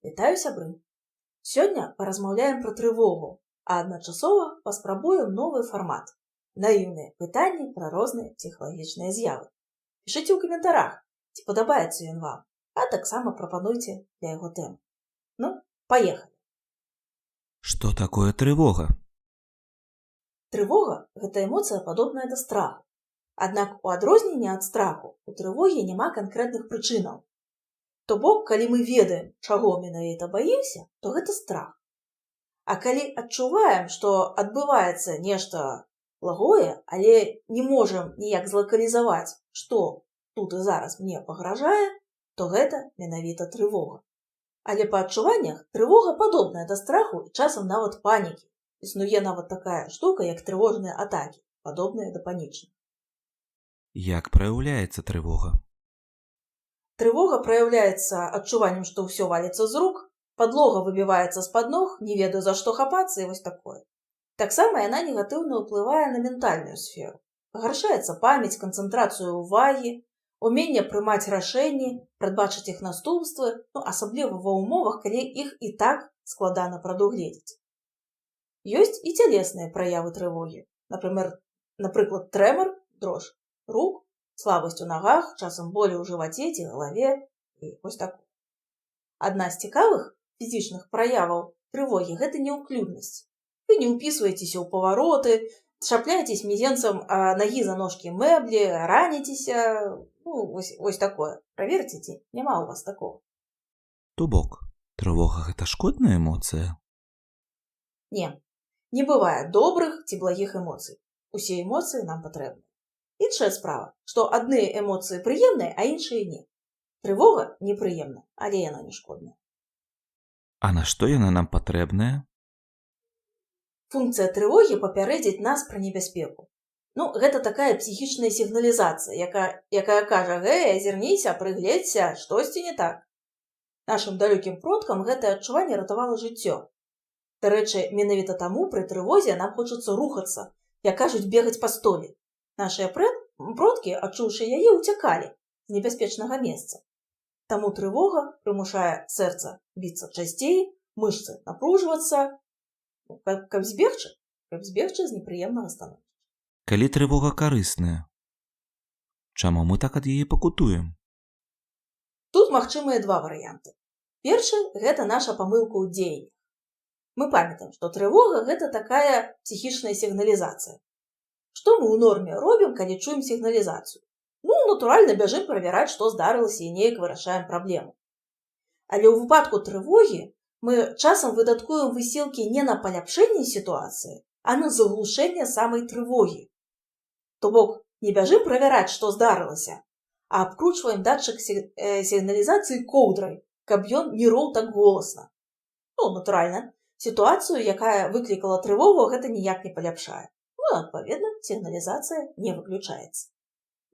Вітаю, сябры! Сёння паразмаўляем пра трывогу, а адначасова паспрабуем новы фармат. Наіўныя пытанні пра розныя псіхалагічныя з'явы. Пішыце ў каментарах, ці падабаецца ён вам, а таксама прапануйце для яго тэму. Ну, паехалі! Што такое трывога? Трывога – гэта эмоцыя, падобная да страху. Аднак у адрозненне ад страху у трывогі няма канкрэтных прычынаў. То бок, калі мы ведаем, чаго менавіта баімся, то гэта страх. А калі адчуваем, што адбываецца нешта благое, але не можам ніяк злакалізаваць, што тут і зараз мне пагражае, то гэта менавіта трывога. Але па адчуваннях трывога падобная да страху і часам нават панікі. Існуе нават такая штука, як трывожныя атакі, падобныя да панічных. Як праяўляецца трывога? Трывога праяўляецца адчуваннем, што ўсё валіцца з рук, падлога выбіваецца з-пад ног, не ведаю за што хапацца і вось такое. Таксама яна негатыўна ўплывае на ментальную сферу. Пагаршаецца памяць, канцэнтрацыю ўвагі, уменне прымаць рашэнні, прадбачыць іх наступствы, асабліва ва ўмовах, калі іх і так складана прадугледзець. Ёсць і цялесныя праявы трывогі. Напрыклад, трэмор, дрож рук, слабасць у нагах, часам болі ў жываце ці галаве і вось такое. Адна з цікавых фізічных праяваў трывогі – гэта няўклюднасць. Вы не ўпісваецеся ў павароты, чапляецесь мізінцам нагі за ножкі мэблі, раніцеся, вось такое. Праверце, ці няма ў вас такого. То бок, трывога – гэта шкодная эмоцыя? Не бывае добрых ці благіх эмоцый. Усе эмоцыі нам патрэбны. Іншая справа, што адныя эмоцыі прыемныя, а іншыя не. Трывога непрыемная, але яна не шкодная. А на што яна нам патрэбная? Функцыя трывогі папярэдзіць нас пра небяспеку. Гэта такая псіхічная сігналізацыя, якая кажа: «Гэй, азірніся, прыгледзься, штосьці не так». Нашым далёкім продкам гэтае адчуванне ратавала жыццё. Дарэчы, менавіта таму пры трывозе нам хочацца рухацца, як кажуць, бегаць па столі. Нашыя продкі, адчуўшы яе, уцякалі з небяспечнага месца. Таму трывога прымушае сэрца біцца часцей, мышцы напружвацца, каб збегчы з непрыемнага становішча. Калі трывога карысная, чаму мы так ад яе пакутуем? Тут магчымыя два варыянты. Першы – гэта наша памылка ў дзеяннях. Мы памятаем, што трывога – гэта такая псіхічная сігналізацыя. Што мы ў норме робім, калі чуем сігналізацыю? Натуральна, бяжым правяраць, што здарылася, і неяк вырашаем праблему. Але ў выпадку трывогі мы часам выдаткуем высілкі не на паляпшэнне сітуацыі, а на заглушэнне самай трывогі. То бок, не бяжым правяраць, што здарылася, а абкручваем датчык сігналізацыі коўдрай, каб ён не роў так голасна. Натуральна, сітуацыю, якая выклікала трывогу, гэта ніяк не паляпшае. Адпаведна, сігналізацыя не выключаецца.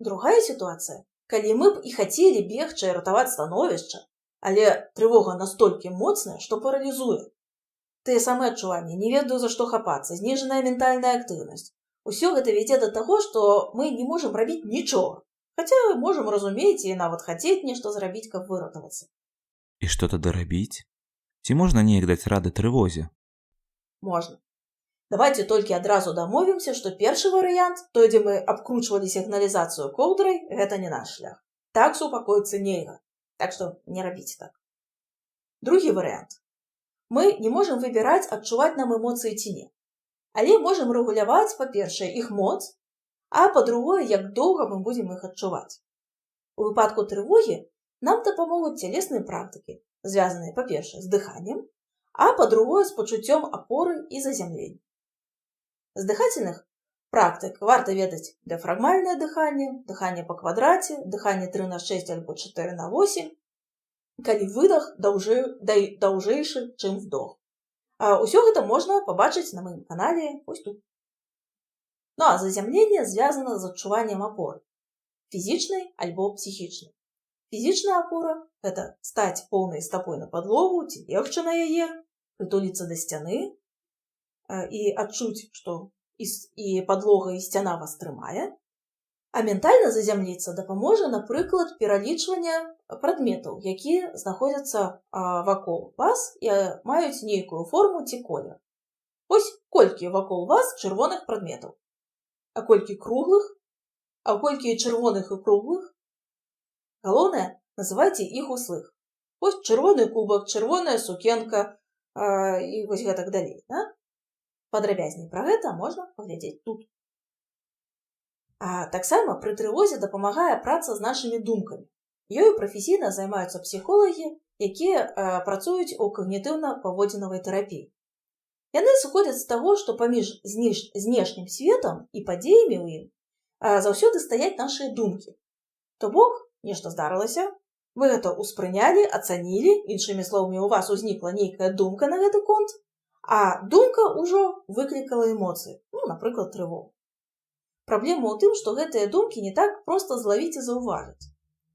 Другая сітуацыя, калі мы б і хацелі бегчы і ратаваць становішча, але трывога настолькі моцная, што паралізуе. Тыя самыя адчуванні, не ведаю за што хапацца, зніжаная ментальная актыўнасць. Усё гэта вядзе да таго, што мы не можам рабіць нічога. Хаця можам разумець і нават хацець нешта зрабіць, каб выратавацца. І што тады рабіць? Ці можна неяк даць рады трывозе? Можна. Давайце толькі адразу дамовімся, што першы варыянт, той, дзе мы абкручвалі сігналізацыю коўдрай, гэта не наш шлях. Так супакоіцца нельга. Так што не рабіце так. Другі варыянт. Мы не можам выбіраць, адчуваць нам эмоцыі ці не. Але можам рэгуляваць, па-першае, іх моц, а па-другое, як доўга мы будзем іх адчуваць. У выпадку трывогі нам дапамогуць цялесныя практыкі, звязаныя, па-першае, з дыханнем, а па-другое, з пачуццём апоры і зазямлення. З дыхательных практык варта ведаць дыяфрагмальнае дыханне, дыханне па квадраце, дыханне 3/6 альбо 4/8, калі выдах даўжэйшы, чым вдох. Усё гэта можна пабачыць на маім канале вось тут. А зазямленне звязана з адчуваннем апоры, фізічнай альбо псіхічнай. Фізічная апора – гэта стаць поўнай стапой на падлогу ці легчы на яе, прытуліцца да сцяны і адчуць, што і падлога, і сцяна вас трымае. А ментальна зазямліцца дапаможа, напрыклад, пералічванне прадметаў, якія знаходзяцца вакол вас і маюць нейкую форму ці колер. Вось колькі вакол вас чырвоных прадметаў, а колькі круглых, а колькі чырвоных і круглых. Галоўнае, называйце іх услых. Вось чырвоны кубак, чырвоная сукенка і вось гэтак далей. Да? Падрабязней пра гэта можна паглядзець тут. А таксама пры трывозе дапамагае праца з нашымі думкамі. Ёю прафесійна займаюцца псіхолагі, якія працуюць у когнітыўна-паводзінавай тэрапіі. Яны сыходзяць з таго, што паміж знешнім светам і падзеямі ў ім заўсёды стаяць нашыя думкі. То бок, нешта здарылася, вы гэта ўспрынялі, ацанілі, іншымі словамі, у вас узнікла нейкая думка на гэты конт, а думка ўжо выклікала эмоцыі, напрыклад, трывогу. Праблема ў тым, што гэтыя думкі не так проста злавіць і заўважыць.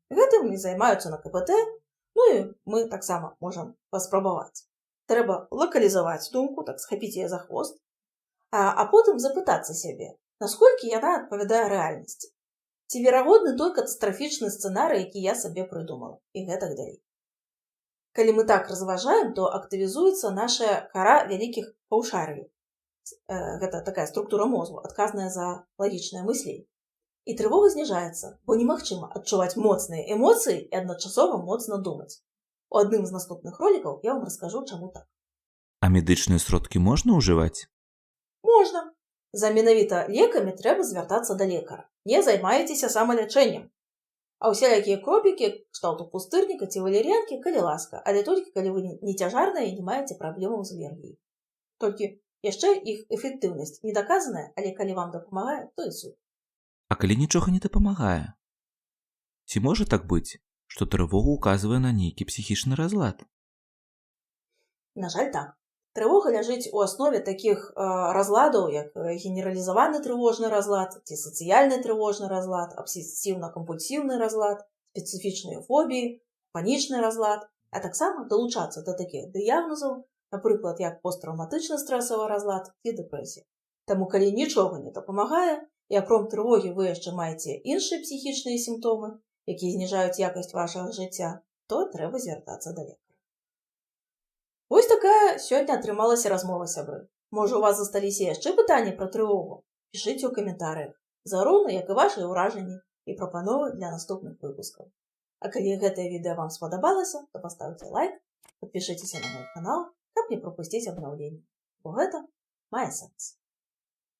Гэтым і займаюцца на КПТ, і мы таксама можам паспрабаваць. Трэба лакалізаваць думку, так схапіць яе за хвост, а потым запытацца сябе, насколькі яна адпавядае рэальнасці. Ці верагодны той катастрафічны сцэнарый, які я сабе прыдумала, і гэтак далей. Калі мы так разважаем, то актывізуецца наша кара вялікіх паўшар'яў. Гэта такая структура мозгу, адказная за лагічнае мысленне. І трывога зніжаецца, бо немагчыма адчуваць моцныя эмоцыі і адначасова моцна думаць. У адным з наступных ролікаў я вам раскажу, чаму так. А медычныя сродкі можна ўжываць? Можна. За менавіта лекамі трэба звяртацца да лекара. Не займаецеся самалячэннем. А ўсялякія кропікі, кшталту пустырніка ці валер'янкі, калі ласка, але толькі калі вы не цяжарныя і не маеце праблемаў з алергіяй. Толькі яшчэ іх эфектыўнасць не даказаная, але калі вам дапамагае, то і супер. А калі нічога не дапамагае? Ці можа так быць, што трывога ўказвае на нейкі псіхічны разлад? На жаль, так. Трывога ляжыць у аснове такіх разладаў, як генералізаваны трывожны разлад, ці сацыяльны трывожны разлад, абсесіўна-кампульсіўны разлад, спецыфічныя фобіі, панічны разлад, а таксама далучацца да такіх дыягнозаў, напрыклад, як посттраўматычны стрэсавы разлад і дэпрэсія. Таму, калі нічога не дапамагае, і апром трывогі вы яшчэ маеце іншыя псіхічныя сімптомы, якія зніжаюць якасць вашага жыцця, то трэба звяртацца да лекара. Вось такая сёння атрымалася размова, сябры. Можа, у вас засталіся яшчэ пытанні пра трывогу? Пішыце ў каментарыях, зароўна, як і вашыя ўражанні і прапановы для наступных выпускаў. А калі гэтае відэа вам спадабалася, то паставце лайк, падпішыцеся на мой канал, каб не прапусціць абнаўленні, бо гэта мае сэнс.